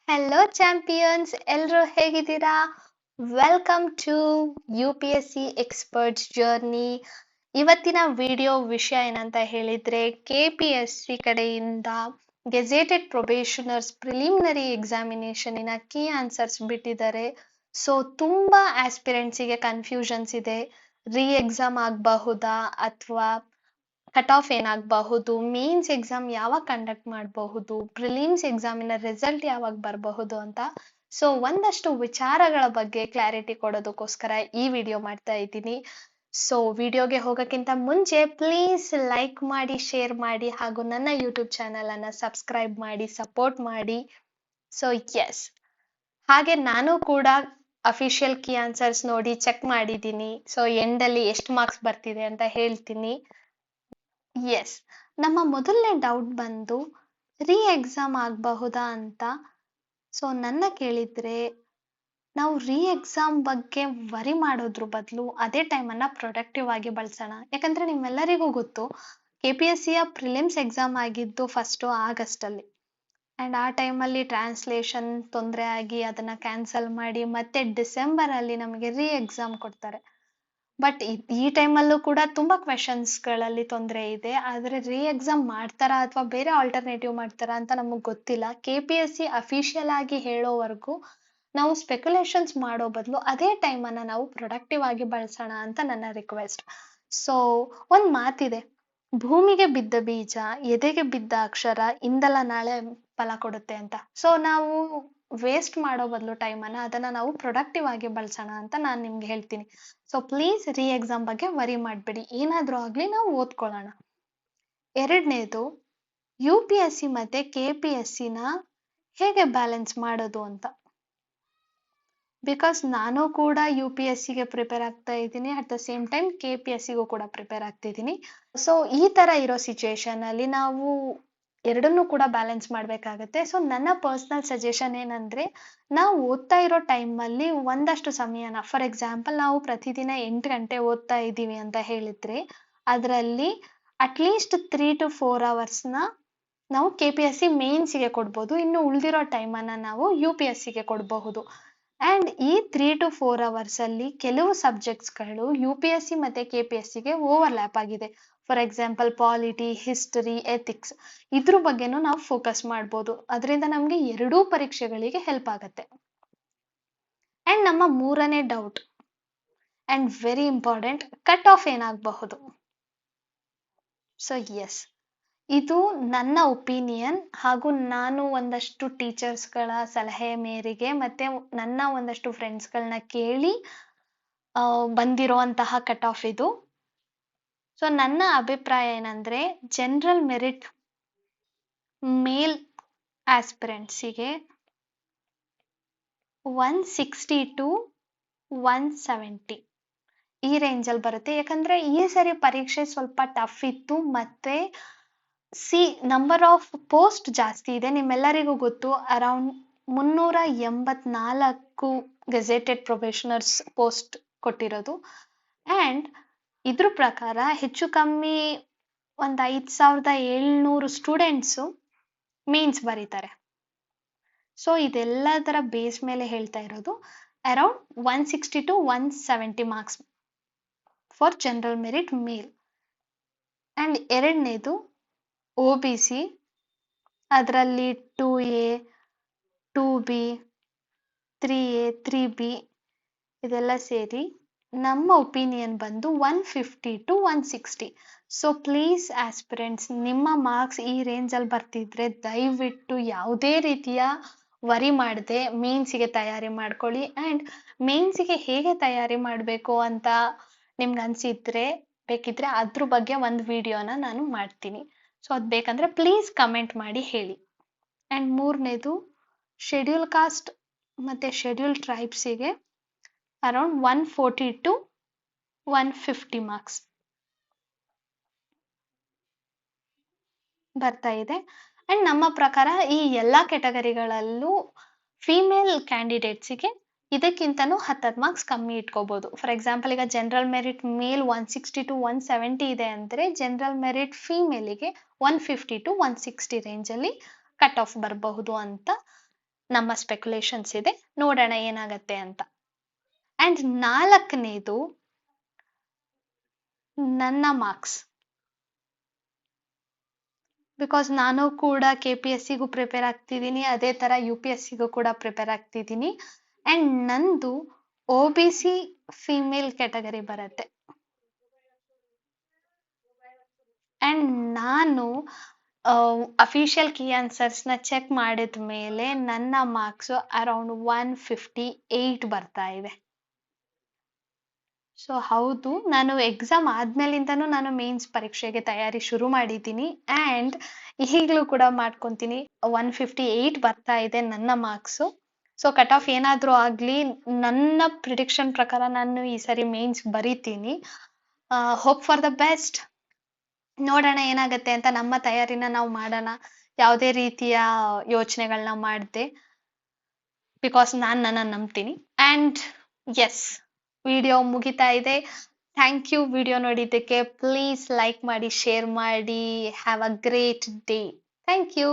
Hello champions, ಎಲ್ರು ಹೇಗಿದ್ದೀರಾ? Welcome to U P S C experts journey. ಇವತ್ತಿನ video ವಿಷಯ ಏನಂತ ಹೇಳಿದ್ರೆ, KPSC ಕಡೆಯಿಂದ ಗೆಜೆಟೆಡ್ ಪ್ರೊಬೇಷನರ್ಸ್ ಪ್ರಿಲಿಮಿನರಿ ಎಕ್ಸಾಮಿನೇಷನಿನ ಕೀ ಆನ್ಸರ್ಸ್ ಬಿಟ್ಟಿದ್ದಾರೆ. ಸೊ ತುಂಬಾ ಆಸ್ಪಿರೆಂಟ್ಸಿಗೆ ಕನ್ಫ್ಯೂಷನ್ಸ್ ಇದೆ. ಎಕ್ಸಾಮ್ ಆಗಬಹುದಾ ಅಥವಾ ಕಟ್ ಆಫ್ ಏನಾಗಬಹುದು, ಮೇನ್ಸ್ ಎಕ್ಸಾಮ್ ಯಾವಾಗ ಕಂಡಕ್ಟ್ ಮಾಡಬಹುದು, ಪ್ರಿಲಿಮ್ಸ್ ಎಕ್ಸಾಮಿನ ರಿಸಲ್ಟ್ ಯಾವಾಗ ಬರಬಹುದು ಅಂತ. ಸೊ ಒಂದಷ್ಟು ವಿಚಾರಗಳ ಬಗ್ಗೆ ಕ್ಲಾರಿಟಿ ಕೊಡೋದಕ್ಕೋಸ್ಕರ ಈ ವಿಡಿಯೋ ಮಾಡ್ತಾ ಇದ್ದೀನಿ. ಸೊ ವಿಡಿಯೋಗೆ ಹೋಗೋಕ್ಕಿಂತ ಮುಂಚೆ ಪ್ಲೀಸ್ ಲೈಕ್ ಮಾಡಿ, ಶೇರ್ ಮಾಡಿ, ಹಾಗೂ ನನ್ನ ಯೂಟ್ಯೂಬ್ ಚಾನಲ್ ಅನ್ನ ಸಬ್ಸ್ಕ್ರೈಬ್ ಮಾಡಿ, ಸಪೋರ್ಟ್ ಮಾಡಿ. ಸೊ ಎಸ್, ಹಾಗೆ ನಾನು ಕೂಡ ಅಫಿಷಿಯಲ್ ಕೀ ಆನ್ಸರ್ಸ್ ನೋಡಿ ಚೆಕ್ ಮಾಡಿದ್ದೀನಿ. ಸೊ ಎಂಡಲ್ಲಿ ಎಷ್ಟು ಮಾರ್ಕ್ಸ್ ಬರ್ತಿದೆ ಅಂತ ಹೇಳ್ತೀನಿ. ಎಸ್, ನಮ್ಮ ಮೊದಲನೇ ಡೌಟ್ ಬಂದು ಎಕ್ಸಾಮ್ ಆಗಬಹುದಾ ಅಂತ. ಸೊ ನನ್ನ ಕೇಳಿದ್ರೆ, ನಾವು ಎಕ್ಸಾಮ್ ಬಗ್ಗೆ ವರಿ ಮಾಡೋದ್ರ ಬದಲು ಅದೇ ಟೈಮನ್ನು ಪ್ರೊಡಕ್ಟಿವ್ ಆಗಿ ಬಳಸೋಣ. ಯಾಕಂದ್ರೆ ನಿಮ್ಮೆಲ್ಲರಿಗೂ ಗೊತ್ತು, KPSCಯ ಪ್ರಿಲಿಮ್ಸ್ ಎಕ್ಸಾಮ್ ಆಗಿದ್ದು ಫಸ್ಟು ಆಗಸ್ಟಲ್ಲಿ. ಆ್ಯಂಡ್ ಆ ಟೈಮಲ್ಲಿ ಟ್ರಾನ್ಸ್ಲೇಷನ್ ತೊಂದರೆ ಆಗಿ ಅದನ್ನು ಕ್ಯಾನ್ಸಲ್ ಮಾಡಿ ಮತ್ತೆ ಡಿಸೆಂಬರಲ್ಲಿ ನಮಗೆ ಎಕ್ಸಾಮ್ ಕೊಡ್ತಾರೆ. ಬಟ್ ಈ ಟೈಮಲ್ಲೂ ಕೂಡ ತುಂಬಾ ಕ್ವೆಶನ್ಸ್ಗಳಲ್ಲಿ ತೊಂದರೆ ಇದೆ. ಆದರೆ ಎಕ್ಸಾಮ್ ಮಾಡ್ತಾರಾ ಅಥವಾ ಬೇರೆ ಆಲ್ಟರ್ನೇಟಿವ್ ಮಾಡ್ತಾರಾ ಅಂತ ನಮಗೆ ಗೊತ್ತಿಲ್ಲ. KPSC ಅಫಿಷಿಯಲ್ ಆಗಿ ಹೇಳೋವರೆಗೂ ನಾವು ಸ್ಪೆಕ್ಯುಲೇಷನ್ಸ್ ಮಾಡೋ ಬದಲು ಅದೇ ಟೈಮನ್ನು ನಾವು ಪ್ರೊಡಕ್ಟಿವ್ ಆಗಿ ಬಳಸೋಣ ಅಂತ ನನ್ನ ರಿಕ್ವೆಸ್ಟ್. ಸೊ ಒಂದು ಮಾತಿದೆ, ಭೂಮಿಗೆ ಬಿದ್ದ ಬೀಜ, ಎದೆಗೆ ಬಿದ್ದ ಅಕ್ಷರ ಇಂದಲ್ಲ ನಾಳೆ ಫಲ ಕೊಡುತ್ತೆ ಅಂತ. ಸೊ ನಾವು ವೇಸ್ಟ್ ಮಾಡೋ ಬದಲು ಟೈಮನ್ನು ಅದನ್ನು ನಾವು ಪ್ರೊಡಕ್ಟಿವ್ ಆಗಿ ಬಳಸೋಣ ಅಂತ ನಾನು ನಿಮ್ಗೆ ಹೇಳ್ತೀನಿ. ಸೊ ಪ್ಲೀಸ್ ಎಕ್ಸಾಮ್ ಬಗ್ಗೆ ವರಿ ಮಾಡಬೇಡಿ, ಏನಾದರೂ ಆಗಲಿ ನಾವು ಓದ್ಕೊಳ್ಳೋಣ. ಎರಡನೇದು, UPSC ಮತ್ತು KPSCನ ಹೇಗೆ ಬ್ಯಾಲೆನ್ಸ್ ಮಾಡೋದು ಅಂತ. ಬಿಕಾಸ್ ನಾನು ಕೂಡ UPSCಗೆ ಪ್ರಿಪೇರ್ ಆಗ್ತಾ ಇದ್ದೀನಿ, ಅಟ್ ದ ಸೇಮ್ ಟೈಮ್ KPSCಗೂ ಕೂಡ ಪ್ರಿಪೇರ್ ಆಗ್ತಿದ್ದೀನಿ. ಸೊ ಈ ಥರ ಇರೋ ಸಿಚುವೇಶನಲ್ಲಿ ನಾವು ಎರಡನ್ನೂ ಕೂಡ ಬ್ಯಾಲೆನ್ಸ್ ಮಾಡಬೇಕಾಗತ್ತೆ. ಸೊ ನನ್ನ ಪರ್ಸ್ನಲ್ ಸಜೆಷನ್ ಏನಂದರೆ, ನಾವು ಓದ್ತಾ ಇರೋ ಟೈಮಲ್ಲಿ ಒಂದಷ್ಟು ಸಮಯನ, ಫಾರ್ ಎಕ್ಸಾಂಪಲ್ ನಾವು ಪ್ರತಿದಿನ 8 ಗಂಟೆ ಓದ್ತಾ ಇದ್ದೀವಿ ಅಂತ ಹೇಳಿದರೆ, ಅದರಲ್ಲಿ ಅಟ್ಲೀಸ್ಟ್ 3 to 4 ಅವರ್ಸ್ನ ನಾವು KPSC ಮೇನ್ಸಿಗೆ ಕೊಡ್ಬೋದು. ಇನ್ನು ಉಳಿದಿರೋ ಟೈಮನ್ನು ನಾವು UPSCಗೆ ಕೊಡಬಹುದು. ಆ್ಯಂಡ್ ಈ 3 to 4 ಅವರ್ಸಲ್ಲಿ ಕೆಲವು ಸಬ್ಜೆಕ್ಟ್ಸ್ಗಳು UPSC ಮತ್ತು KPSCಗೆ ಓವರ್ಲ್ಯಾಪ್ ಆಗಿದೆ. For example polity, history, ethics, ಇದ್ರ ಬಗ್ಗೆನೂ ನಾವು ಫೋಕಸ್ ಮಾಡ್ಬೋದು. ಅದರಿಂದ ನಮಗೆ ಎರಡೂ ಪರೀಕ್ಷೆಗಳಿಗೆ ಹೆಲ್ಪ್ ಆಗುತ್ತೆ. ಆ್ಯಂಡ್ ನಮ್ಮ ಮೂರನೇ doubt and very important, cut off ಏನಾಗಬಹುದು. ಸೊ ಎಸ್, ಇದು ನನ್ನ ಒಪಿನಿಯನ್ ಹಾಗೂ ನಾನು ಒಂದಷ್ಟು ಟೀಚರ್ಸ್ಗಳ ಸಲಹೆ ಮೇರೆಗೆ ಮತ್ತೆ ನನ್ನ ಒಂದಷ್ಟು ಫ್ರೆಂಡ್ಸ್ಗಳನ್ನ ಕೇಳಿ ಬಂದಿರೋಂತಹ ಕಟ್ ಆಫ್ ಇದು. ಸೊ ನನ್ನ ಅಭಿಪ್ರಾಯ ಏನಂದರೆ, ಜನರಲ್ ಮೆರಿಟ್ ಮೇಲ್ ಆಸ್ಪಿರೆಂಟ್ಸಿಗೆ 160 to 170 ಈ ರೇಂಜಲ್ಲಿ ಬರುತ್ತೆ. ಯಾಕಂದರೆ ಈ ಸರಿ ಪರೀಕ್ಷೆ ಸ್ವಲ್ಪ ಟಫ್ ಇತ್ತು, ಮತ್ತು ನಂಬರ್ ಆಫ್ ಪೋಸ್ಟ್ ಜಾಸ್ತಿ ಇದೆ. ನಿಮ್ಮೆಲ್ಲರಿಗೂ ಗೊತ್ತು, ಅರೌಂಡ್ 384 ಗೆಜೆಟೆಡ್ ಪ್ರೊಬೇಷನರ್ಸ್ ಪೋಸ್ಟ್ ಕೊಟ್ಟಿರೋದು. ಆ್ಯಂಡ್ ಇದ್ರ ಪ್ರಕಾರ ಹೆಚ್ಚು ಕಮ್ಮಿ ಒಂದು 5700 ಸ್ಟೂಡೆಂಟ್ಸು ಮೇನ್ಸ್ ಬರೀತಾರೆ. ಸೊ ಇದೆಲ್ಲದರ ಬೇಸ್ ಮೇಲೆ ಹೇಳ್ತಾ ಇರೋದು, around 160 to 170 marks for general merit ಮೇಲ್. ಆ್ಯಂಡ್ ಎರಡನೇದು OBC, ಅದರಲ್ಲಿ 2A, 2B, 3A, 3B ಇದೆಲ್ಲ ಸೇರಿ ನಮ್ಮ ಒಪಿನಿಯನ್ ಬಂದು 150 to 160. ಸೊ ಪ್ಲೀಸ್ ಆಸ್ಪಿರೆಂಟ್ಸ್, ನಿಮ್ಮ ಮಾರ್ಕ್ಸ್ ಈ ರೇಂಜಲ್ಲಿ ಬರ್ತಿದ್ರೆ ದಯವಿಟ್ಟು ಯಾವುದೇ ರೀತಿಯ ವರಿ ಮಾಡದೆ ಮೇನ್ಸಿಗೆ ತಯಾರಿ ಮಾಡ್ಕೊಳ್ಳಿ. ಆ್ಯಂಡ್ ಮೇನ್ಸಿಗೆ ಹೇಗೆ ತಯಾರಿ ಮಾಡಬೇಕು ಅಂತ ನಿಮ್ಗೆ ಅನಿಸಿದ್ರೆ ಬೇಕಿದ್ರೆ ಅದ್ರ ಬಗ್ಗೆ ಒಂದು ವಿಡಿಯೋನ ನಾನು ಮಾಡ್ತೀನಿ. ಸೊ ಅದು ಬೇಕಂದರೆ ಪ್ಲೀಸ್ ಕಮೆಂಟ್ ಮಾಡಿ ಹೇಳಿ. ಆ್ಯಂಡ್ ಮೂರನೇದು, ಶೆಡ್ಯೂಲ್ ಕಾಸ್ಟ್ ಮತ್ತು ಶೆಡ್ಯೂಲ್ ಟ್ರೈಬ್ಸಿಗೆ ಅರೌಂಡ್ 140 to 150 ಮಾರ್ಕ್ಸ್ ಬರ್ತಾ ಇದೆ. ಆ್ಯಂಡ್ ನಮ್ಮ ಪ್ರಕಾರ ಈ ಎಲ್ಲ ಕೆಟಗರಿಗಳಲ್ಲೂ ಫೀಮೇಲ್ ಕ್ಯಾಂಡಿಡೇಟ್ಸಿಗೆ ಇದಕ್ಕಿಂತನೂ 10 ಮಾರ್ಕ್ಸ್ ಕಮ್ಮಿ ಇಟ್ಕೋಬೋದು. ಫಾರ್ ಎಕ್ಸಾಂಪಲ್, ಈಗ ಜನರಲ್ ಮೆರಿಟ್ ಮೇಲ್ 160 to 170 ಇದೆ ಅಂದರೆ, ಜನರಲ್ ಮೆರಿಟ್ ಫೀಮೇಲಿಗೆ 150 to 160 ರೇಂಜಲ್ಲಿ ಕಟ್ ಆಫ್ ಬರಬಹುದು ಅಂತ ನಮ್ಮ ಸ್ಪೆಕ್ಯುಲೇಷನ್ಸ್ ಇದೆ, ನೋಡೋಣ ಏನಾಗತ್ತೆ ಅಂತ. ಅಂಡ್ 4ನೇದು ನನ್ನ ಮಾರ್ಕ್ಸ್. ಬಿಕಾಸ್ ನಾನು ಕೂಡ KPSCಗೂ ಪ್ರಿಪೇರ್ ಆಗ್ತಿದ್ದೀನಿ, ಅದೇ ತರ UPSCಗೂ ಕೂಡ ಪ್ರಿಪೇರ್ ಆಗ್ತಿದ್ದೀನಿ. ಅಂಡ್ ನಂದು OBC ಫಿಮೇಲ್ ಕ್ಯಾಟಗರಿ ಬರುತ್ತೆ. ಅಂಡ್ ನಾನು ಅಫಿಷಿಯಲ್ ಕೀ ಆನ್ಸರ್ಸ್ನ ಚೆಕ್ ಮಾಡಿದ ಮೇಲೆ ನನ್ನ ಮಾರ್ಕ್ಸ್ ಅರೌಂಡ್ 158 ಬರ್ತಾ ಇದೆ. ಸೊ ಹೌದು, ನಾನು ಎಕ್ಸಾಮ್ ಆದ್ಮೇಲಿಂದನೂ ನಾನು ಮೇನ್ಸ್ ಪರೀಕ್ಷೆಗೆ ತಯಾರಿ ಶುರು ಮಾಡಿದ್ದೀನಿ. ಅಂಡ್ ಈಗಲೂ ಕೂಡ ಮಾಡ್ಕೊಂತೀನಿ. 158 ಬರ್ತಾ ಇದೆ ನನ್ನ ಮಾರ್ಕ್ಸು. ಸೊ ಕಟ್ ಆಫ್ ಏನಾದ್ರೂ ಆಗ್ಲಿ, ನನ್ನ ಪ್ರಿಡಿಕ್ಷನ್ ಪ್ರಕಾರ ನಾನು ಈ ಸರಿ ಮೇನ್ಸ್ ಬರೀತೀನಿ. Hope for the best. ನೋಡೋಣ ಏನಾಗತ್ತೆ ಅಂತ. ನಮ್ಮ ತಯಾರಿನ ನಾವು ಮಾಡೋಣ, ಯಾವುದೇ ರೀತಿಯ ಯೋಚನೆಗಳನ್ನ ಮಾಡದೆ, ಬಿಕಾಸ್ ನಾನು ನನ್ನ ನಂಬ್ತೀನಿ. ಅಂಡ್ ಎಸ್, ವಿಡಿಯೋ ಮುಗಿತಾ ಇದೆ. ಥ್ಯಾಂಕ್ ಯು ವಿಡಿಯೋ ನೋಡಿದ್ದಕ್ಕೆ. ಪ್ಲೀಸ್ ಲೈಕ್ ಮಾಡಿ, ಶೇರ್ ಮಾಡಿ. Have a great day. Thank you.